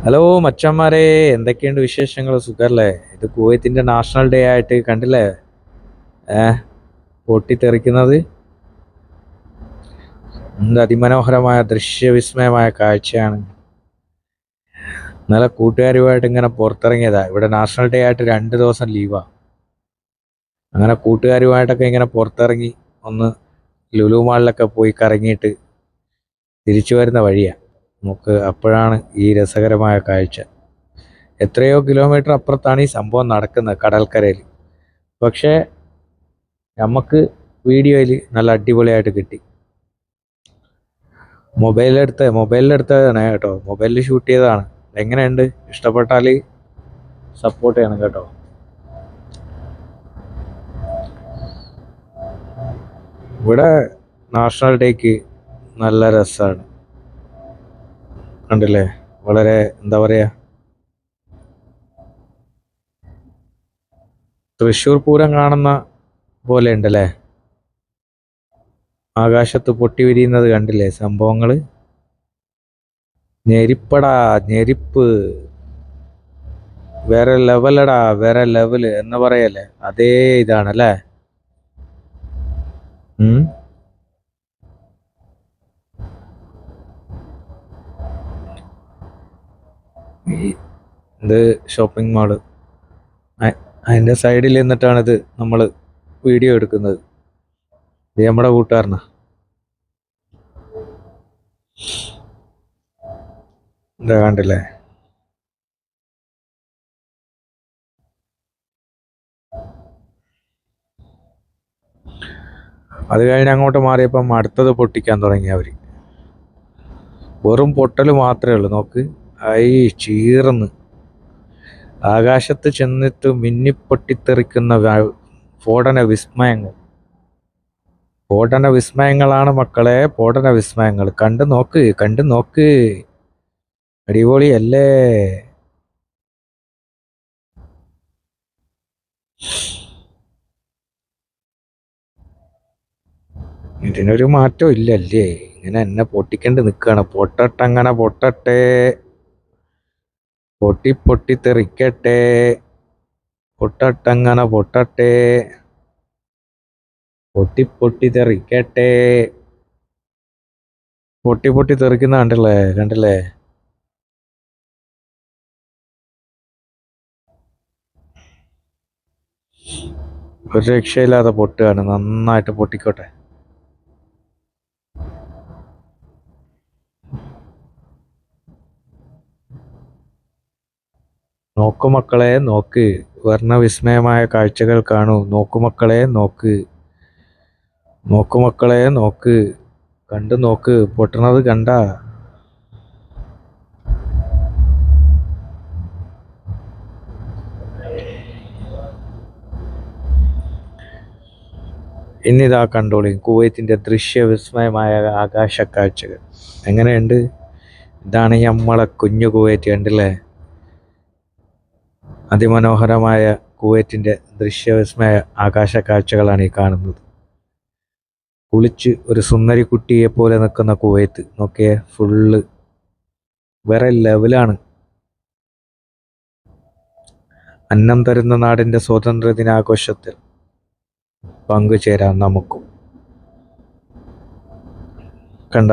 Hello മച്ചന്മാരെ, എന്തൊക്കെയുണ്ട് വിശേഷങ്ങൾ? സുഖല്ലേ? ഇത് കുവൈത്തിന്റെ നാഷണൽ ഡേ ആയിട്ട് കണ്ടില്ലേ? പൊട്ടിത്തെറിക്കുന്നത് എന്ത് അതിമനോഹരമായ ദൃശ്യവിസ്മയമായ കാഴ്ചയാണ്. ഇന്നലെ കൂട്ടുകാരുമായിട്ട് ഇങ്ങനെ പുറത്തിറങ്ങിയതാ. ഇവിടെ നാഷണൽ ഡേ ആയിട്ട് 2 ദിവസം ലീവാ. അങ്ങനെ കൂട്ടുകാരുമായിട്ടൊക്കെ ഇങ്ങനെ പുറത്തിറങ്ങി ഒന്ന് ലുലു മാളിലൊക്കെ പോയി കറങ്ങിയിട്ട് തിരിച്ചു വരുന്ന വഴിയാ. നമുക്ക് അപ്പോഴാണ് ഈ രസകരമായ കാഴ്ച. എത്രയോ കിലോമീറ്റർ അപ്പുറത്താണ് ഈ സംഭവം നടക്കുന്നത്, കടൽക്കരയിൽ. പക്ഷേ നമുക്ക് വീഡിയോയിൽ നല്ല അടിപൊളിയായിട്ട് കിട്ടി. മൊബൈലിലെടുത്തതാണ് കേട്ടോ, മൊബൈലിൽ ഷൂട്ട് ചെയ്തതാണ്. എങ്ങനെയുണ്ട്? ഇഷ്ടപ്പെട്ടാൽ സപ്പോർട്ട് ചെയ്യണം കേട്ടോ. ഇവിടെ നാഷണൽ ഡേക്ക് നല്ല രസമാണ്, കണ്ടില്ലേ? വളരെ എന്താ പറയുക, തൃശ്ശൂർ പൂരം കാണുന്ന പോലെ ഉണ്ടല്ലേ? ആകാശത്ത് പൊട്ടി വിരിയുന്നത് കണ്ടില്ലേ? സംഭവങ്ങൾ ഞെരിപ്പടാ ഞെരിപ്പ്, വേറെ ലെവലടാ വേറെ ലെവല് എന്ന് പറയല്ലേ, അതേ ഇതാണല്ലേ. ഇത് ഷോപ്പിംഗ് മാള്, അതിന്റെ സൈഡിൽ നിന്നിട്ടാണിത് നമ്മൾ വീഡിയോ എടുക്കുന്നത്. ഇത് നമ്മുടെ കൂട്ടുകാരനാ. എന്താ കണ്ടില്ലേ? അത് കഴിഞ്ഞ് അങ്ങോട്ട് മാറിയപ്പം അടുത്തത് പൊട്ടിക്കാൻ തുടങ്ങി അവര്. വെറും പൊട്ടൽ മാത്രമേ ഉള്ളൂ. നോക്ക്, ഐ ചീർന്ന് ആകാശത്ത് ചെന്നിട്ട് മിന്നിപ്പൊട്ടിത്തെറിക്കുന്ന സ്ഫോടന വിസ്മയങ്ങൾ. സ്ഫോടന വിസ്മയങ്ങളാണ് മക്കളെ, സ്ഫോടന വിസ്മയങ്ങൾ. കണ്ടു നോക്ക്, കണ്ടു നോക്ക്, അടിപൊളിയല്ലേ? ഇതിനൊരു മാറ്റം ഇല്ലല്ലേ? ഇങ്ങനെ എന്നെ പൊട്ടിക്കേണ്ടി നിൽക്കുകയാണ്. പൊട്ടട്ടെ, അങ്ങനെ പൊട്ടട്ടെ, പൊട്ടിത്തെറിക്കട്ടെ, പൊട്ടട്ടങ്ങനെ പൊട്ടട്ടെ, പൊട്ടിത്തെറിക്കട്ടെ. പൊട്ടിത്തെറിക്കുന്ന കണ്ടില്ലേ? കണ്ടില്ലേ? ഒരു രക്ഷയില്ലാതെ പൊട്ടുകയാണ്. നന്നായിട്ട് പൊട്ടിക്കോട്ടെ. നോക്കു മക്കളെ നോക്ക്, വർണ്ണവിസ്മയമായ കാഴ്ചകൾ കാണൂ. നോക്കു മക്കളെ നോക്ക്, നോക്കു മക്കളെ നോക്ക്, കണ്ടു നോക്ക്, പൊട്ടണത് കണ്ട. ഇന്നിതാ കണ്ടോളി കുവൈത്തിന്റെ ദൃശ്യവിസ്മയമായ ആകാശ കാഴ്ചകൾ. എങ്ങനെയുണ്ട്? ഇതാണ് നമ്മളെ കുഞ്ഞു കുവൈറ്റ്, കണ്ടില്ലേ? അതിമനോഹരമായ കുവൈറ്റിന്റെ ദൃശ്യവിസ്മയ ആകാശ കാഴ്ചകളാണ് ഈ കാണുന്നത്. കുളിച്ച് ഒരു സുന്ദരി കുട്ടിയെ പോലെ നിൽക്കുന്ന കുവൈത്ത് നോക്കിയേ, ഫുള്ള് വേറെ ലെവലാണ്. അന്നം തരുന്ന നാടിന്റെ സ്വാതന്ത്ര്യ ദിനാഘോഷത്തിൽ പങ്കുചേരാം നമുക്കും. കണ്ട